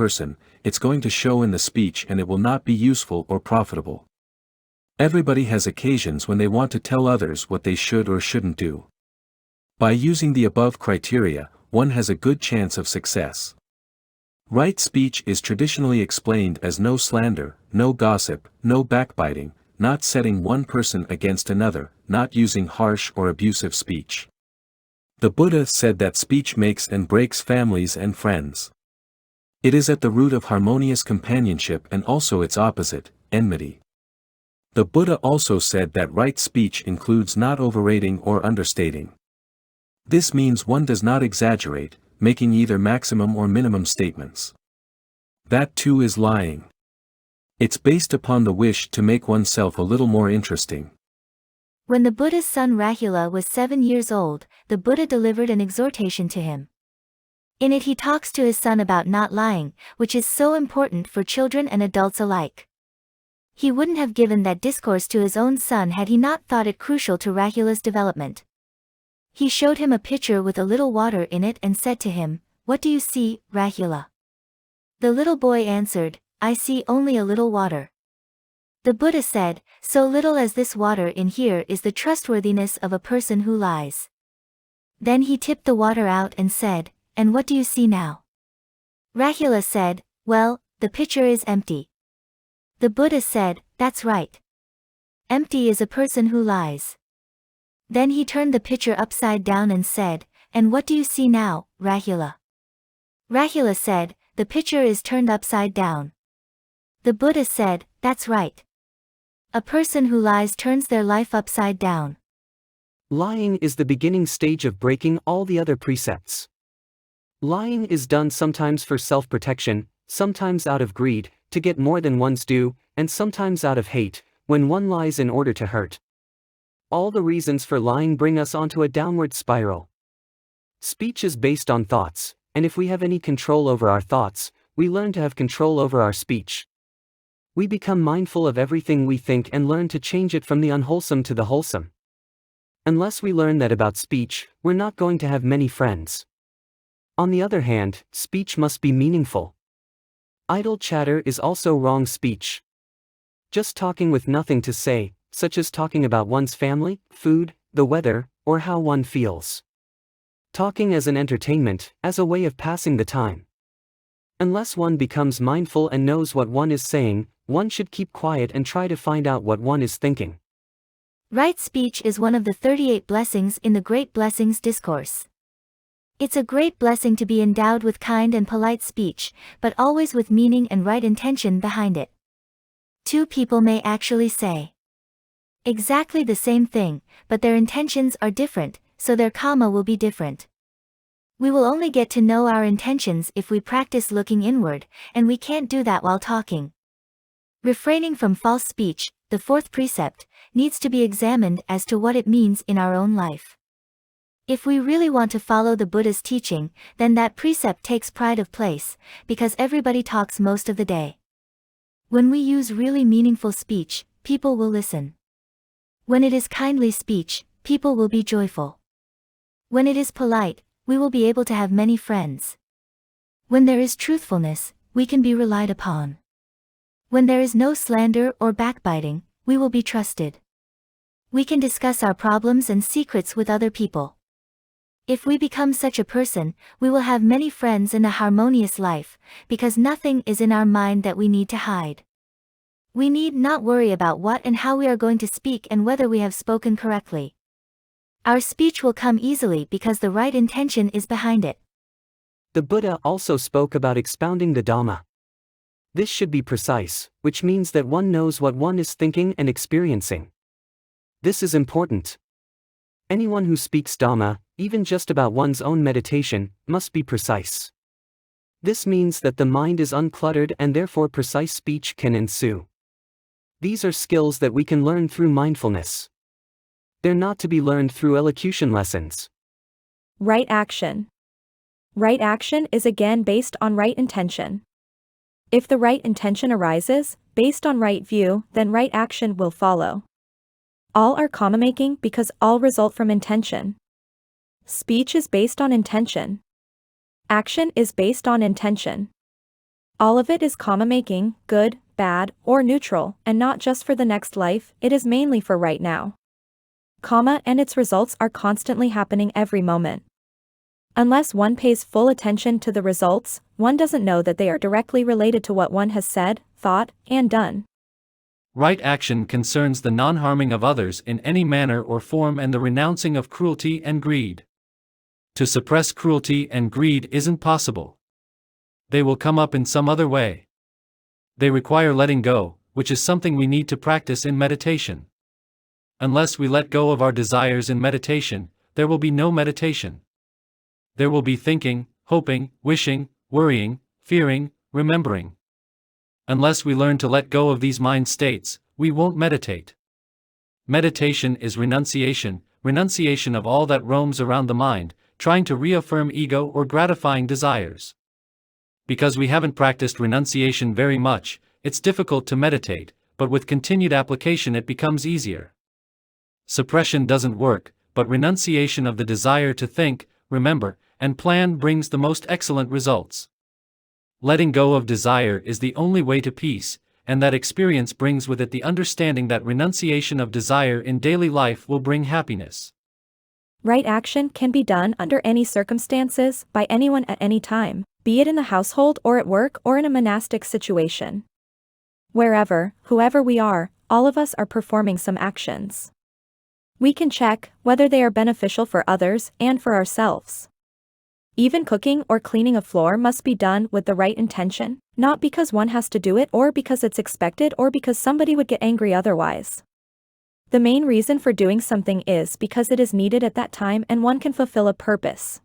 person, it's going to show in the speech and it will not be useful or profitable. Everybody has occasions when they want to tell others what they should or shouldn't do. By using the above criteria, one has a good chance of success. Right speech is traditionally explained as no slander, no gossip, no backbiting, not setting one person against another, not using harsh or abusive speech. The Buddha said that speech makes and breaks families and friends. It is at the root of harmonious companionship and also its opposite, enmity. The Buddha also said that right speech includes not overrating or understating. This means one does not exaggerate, making either maximum or minimum statements. That too is lying. It's based upon the wish to make oneself a little more interesting. When the Buddha's son Rāhula was 7 years old, the Buddha delivered an exhortation to him. In it he talks to his son about not lying, which is so important for children and adults alike. He wouldn't have given that discourse to his own son had he not thought it crucial to Rāhula's development. He showed him a pitcher with a little water in it and said to him, "What do you see, Rāhula?" The little boy answered, "I see only a little water." The Buddha said, "So little as this water in here is the trustworthiness of a person who lies." Then he tipped the water out and said, "And what do you see now?" Rāhula said, "Well, the pitcher is empty." The Buddha said, "That's right. Empty is a person who lies." Then he turned the pitcher upside down and said, "And what do you see now, Rāhula?" Rāhula said, "The pitcher is turned upside down." The Buddha said, "That's right. A person who lies turns their life upside down." Lying is the beginning stage of breaking all the other precepts. Lying is done sometimes for self-protection, sometimes out of greed, to get more than one's due, and sometimes out of hate, when one lies in order to hurt. All the reasons for lying bring us onto a downward spiral. Speech is based on thoughts, and if we have any control over our thoughts, we learn to have control over our speech. We become mindful of everything we think and learn to change it from the unwholesome to the wholesome. Unless we learn that about speech, we're not going to have many friends. On the other hand, speech must be meaningful. Idle chatter is also wrong speech. Just talking with nothing to say, such as talking about one's family, food, the weather, or how one feels. Talking as an entertainment, as a way of passing the time. Unless one becomes mindful and knows what one is saying, one should keep quiet and try to find out what one is thinking. Right speech is one of the 38 blessings in the Great Blessings discourse. It's a great blessing to be endowed with kind and polite speech, but always with meaning and right intention behind it. Two people may actually say exactly the same thing, but their intentions are different, so their karma will be different. We will only get to know our intentions if we practice looking inward, and we can't do that while talking. Refraining from false speech, the fourth precept, needs to be examined as to what it means in our own life. If we really want to follow the Buddha's teaching, then that precept takes pride of place, because everybody talks most of the day. When we use really meaningful speech, people will listen. When it is kindly speech, people will be joyful. When it is polite, we will be able to have many friends. When there is truthfulness, we can be relied upon. When there is no slander or backbiting, we will be trusted. We can discuss our problems and secrets with other people. If we become such a person, we will have many friends in a harmonious life, because nothing is in our mind that we need to hide. We need not worry about what and how we are going to speak and whether we have spoken correctly. Our speech will come easily because the right intention is behind it. The Buddha also spoke about expounding the Dhamma. This should be precise, which means that one knows what one is thinking and experiencing. This is important. Anyone who speaks Dhamma, even just about one's own meditation, must be precise. This means that the mind is uncluttered and therefore precise speech can ensue. These are skills that we can learn through mindfulness. They're not to be learned through elocution lessons. Right action. Right action is again based on right intention. If the right intention arises, based on right view, then right action will follow. All are karma-making because all result from intention. Speech is based on intention. Action is based on intention. All of it is karma making, good, bad, or neutral, and not just for the next life, it is mainly for right now. Karma and its results are constantly happening every moment. Unless one pays full attention to the results, one doesn't know that they are directly related to what one has said, thought, and done. Right action concerns the non-harming of others in any manner or form and the renouncing of cruelty and greed. To suppress cruelty and greed isn't possible. They will come up in some other way. They require letting go, which is something we need to practice in meditation. Unless we let go of our desires in meditation, there will be no meditation. There will be thinking, hoping, wishing, worrying, fearing, remembering. Unless we learn to let go of these mind states, we won't meditate. Meditation is renunciation of all that roams around the mind, trying to reaffirm ego or gratifying desires. Because we haven't practiced renunciation very much, it's difficult to meditate, but with continued application it becomes easier. Suppression doesn't work, but renunciation of the desire to think, remember, and plan brings the most excellent results. Letting go of desire is the only way to peace, and that experience brings with it the understanding that renunciation of desire in daily life will bring happiness. Right action can be done under any circumstances, by anyone at any time, be it in the household or at work or in a monastic situation. Wherever, whoever we are, all of us are performing some actions. We can check whether they are beneficial for others and for ourselves. Even cooking or cleaning a floor must be done with the right intention, not because one has to do it or because it's expected or because somebody would get angry otherwise. The main reason for doing something is because it is needed at that time and one can fulfill a purpose.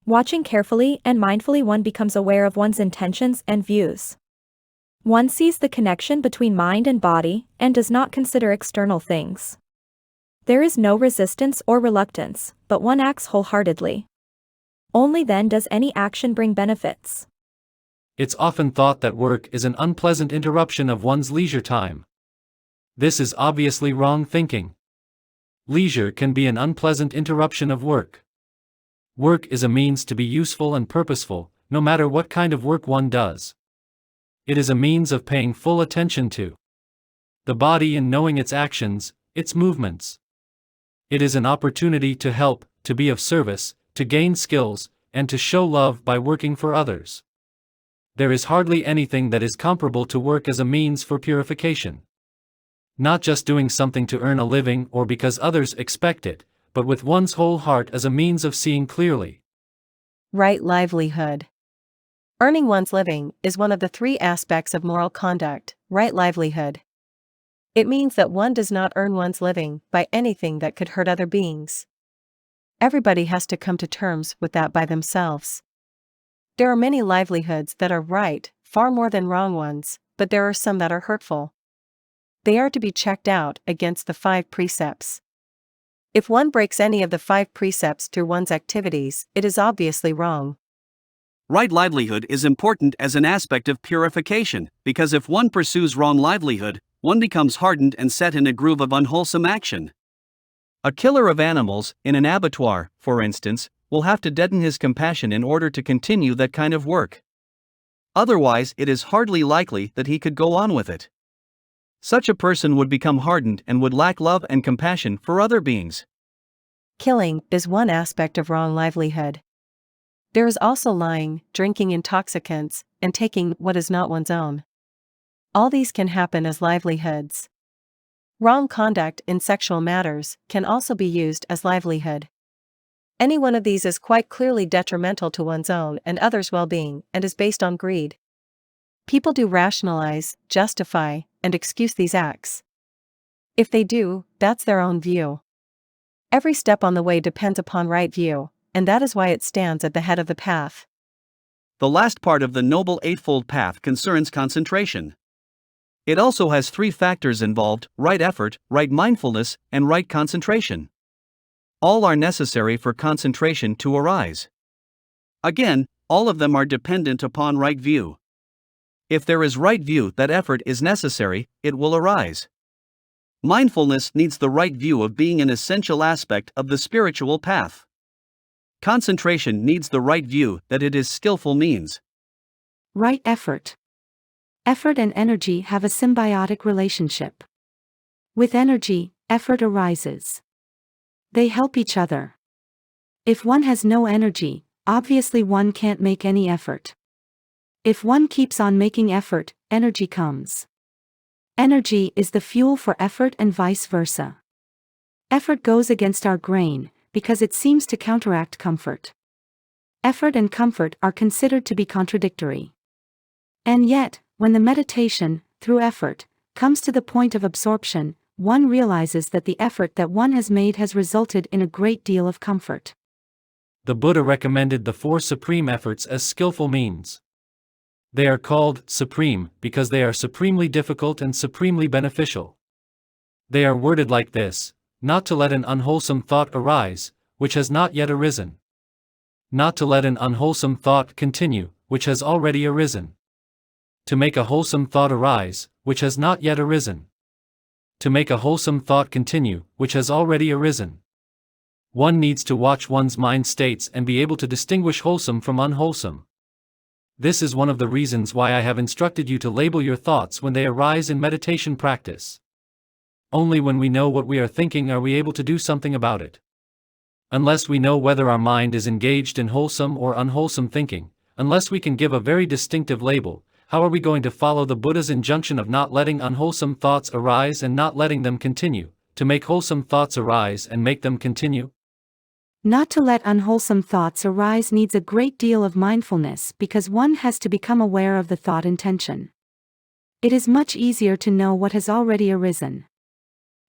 Watching carefully and mindfully, one becomes aware of one's intentions and views. One sees the connection between mind and body and does not consider external things. There is no resistance or reluctance, but one acts wholeheartedly. Only then does any action bring benefits. It's often thought that work is an unpleasant interruption of one's leisure time. This is obviously wrong thinking. Leisure can be an unpleasant interruption of work. Work is a means to be useful and purposeful, no matter what kind of work one does. It is a means of paying full attention to the body and knowing its actions, its movements. It is an opportunity to help, to be of service, to gain skills, and to show love by working for others. There is hardly anything that is comparable to work as a means for purification. Not just doing something to earn a living or because others expect it, but with one's whole heart as a means of seeing clearly. Right livelihood. Earning one's living is one of the three aspects of moral conduct, right livelihood. It means that one does not earn one's living by anything that could hurt other beings. Everybody has to come to terms with that by themselves. There are many livelihoods that are right, far more than wrong ones, but there are some that are hurtful. They are to be checked out against the 5 precepts. If one breaks any of the 5 precepts through one's activities, it is obviously wrong. Right livelihood is important as an aspect of purification, because if one pursues wrong livelihood, one becomes hardened and set in a groove of unwholesome action. A killer of animals, in an abattoir, for instance, will have to deaden his compassion in order to continue that kind of work. Otherwise, it is hardly likely that he could go on with it. Such a person would become hardened and would lack love and compassion for other beings. Killing is one aspect of wrong livelihood. There is also lying, drinking intoxicants, and taking what is not one's own. All these can happen as livelihoods. Wrong conduct in sexual matters can also be used as livelihood. Any one of these is quite clearly detrimental to one's own and others' well-being and is based on greed. People do rationalize, justify, and excuse these acts. If they do, that's their own view. Every step on the way depends upon right view, and that is why it stands at the head of the path. The last part of the Noble Eightfold Path concerns concentration. It also has 3 factors involved: right effort, right mindfulness, and right concentration. All are necessary for concentration to arise. Again, all of them are dependent upon right view. If there is right view that effort is necessary, it will arise. Mindfulness needs the right view of being an essential aspect of the spiritual path. Concentration needs the right view that it is skillful means. Right effort. Effort and energy have a symbiotic relationship. With energy, effort arises. They help each other. If one has no energy, obviously one can't make any effort. If one keeps on making effort, energy comes. Energy is the fuel for effort and vice versa. Effort goes against our grain, because it seems to counteract comfort. Effort and comfort are considered to be contradictory. And yet, when the meditation, through effort, comes to the point of absorption, one realizes that the effort that one has made has resulted in a great deal of comfort. The Buddha recommended the 4 supreme efforts as skillful means. They are called supreme because they are supremely difficult and supremely beneficial. They are worded like this: not to let an unwholesome thought arise, which has not yet arisen. Not to let an unwholesome thought continue, which has already arisen. To make a wholesome thought arise, which has not yet arisen. To make a wholesome thought continue, which has already arisen. One needs to watch one's mind states and be able to distinguish wholesome from unwholesome. This is one of the reasons why I have instructed you to label your thoughts when they arise in meditation practice. Only when we know what we are thinking are we able to do something about it. Unless we know whether our mind is engaged in wholesome or unwholesome thinking, unless we can give a very distinctive label, how are we going to follow the Buddha's injunction of not letting unwholesome thoughts arise and not letting them continue, to make wholesome thoughts arise and make them continue? Not to let unwholesome thoughts arise needs a great deal of mindfulness because one has to become aware of the thought intention. It is much easier to know what has already arisen.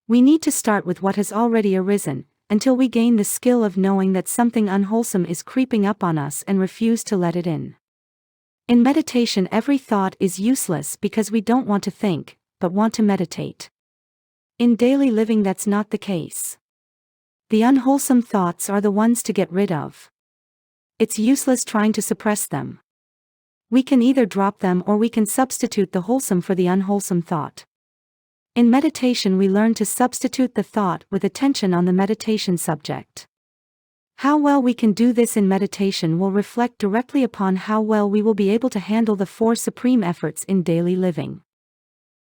We need to start with what has already arisen, until we gain the skill of knowing that something unwholesome is creeping up on us and refuse to let it in. In meditation, every thought is useless because we don't want to think, but want to meditate. In daily living, that's not the case. The unwholesome thoughts are the ones to get rid of. It's useless trying to suppress them. We can either drop them or we can substitute the wholesome for the unwholesome thought. In meditation, we learn to substitute the thought with attention on the meditation subject. How well we can do this in meditation will reflect directly upon how well we will be able to handle the 4 supreme efforts in daily living.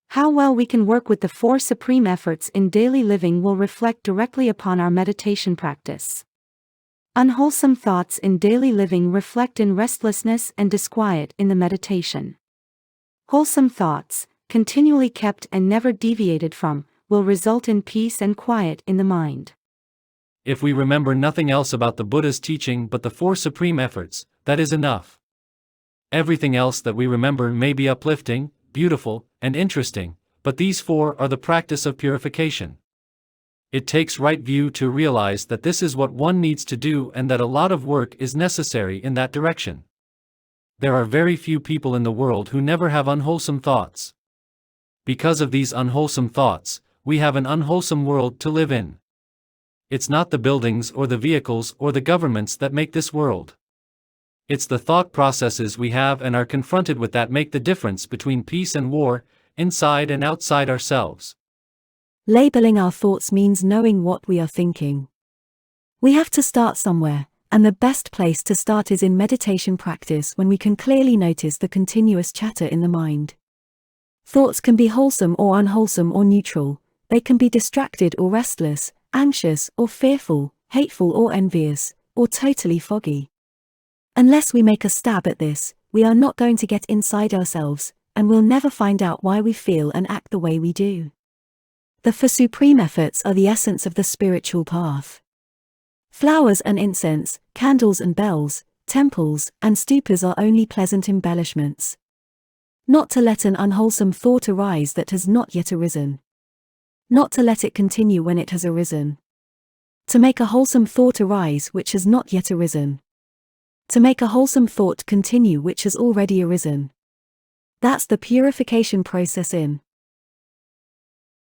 How well we can work with the 4 supreme efforts in daily living will reflect directly upon our meditation practice. Unwholesome thoughts in daily living reflect in restlessness and disquiet in the meditation. Wholesome thoughts, continually kept and never deviated from, will result in peace and quiet in the mind. If we remember nothing else about the Buddha's teaching but the 4 supreme efforts, that is enough. Everything else that we remember may be uplifting, beautiful, and interesting, but these 4 are the practice of purification. It takes right view to realize that this is what one needs to do and that a lot of work is necessary in that direction. There are very few people in the world who never have unwholesome thoughts. Because of these unwholesome thoughts, we have an unwholesome world to live in. It's not the buildings or the vehicles or the governments that make this world. It's the thought processes we have and are confronted with that make the difference between peace and war, inside and outside ourselves. Labeling our thoughts means knowing what we are thinking. We have to start somewhere, and the best place to start is in meditation practice when we can clearly notice the continuous chatter in the mind. Thoughts can be wholesome or unwholesome or neutral, they can be distracted or restless, anxious or fearful, hateful or envious, or totally foggy. Unless we make a stab at this, we are not going to get inside ourselves, and we'll never find out why we feel and act the way we do. The 4 supreme efforts are the essence of the spiritual path. Flowers and incense, candles and bells, temples and stupas are only pleasant embellishments. Not to let an unwholesome thought arise that has not yet arisen. Not to let it continue when it has arisen. To make a wholesome thought arise which has not yet arisen. To make a wholesome thought continue which has already arisen. That's the purification process in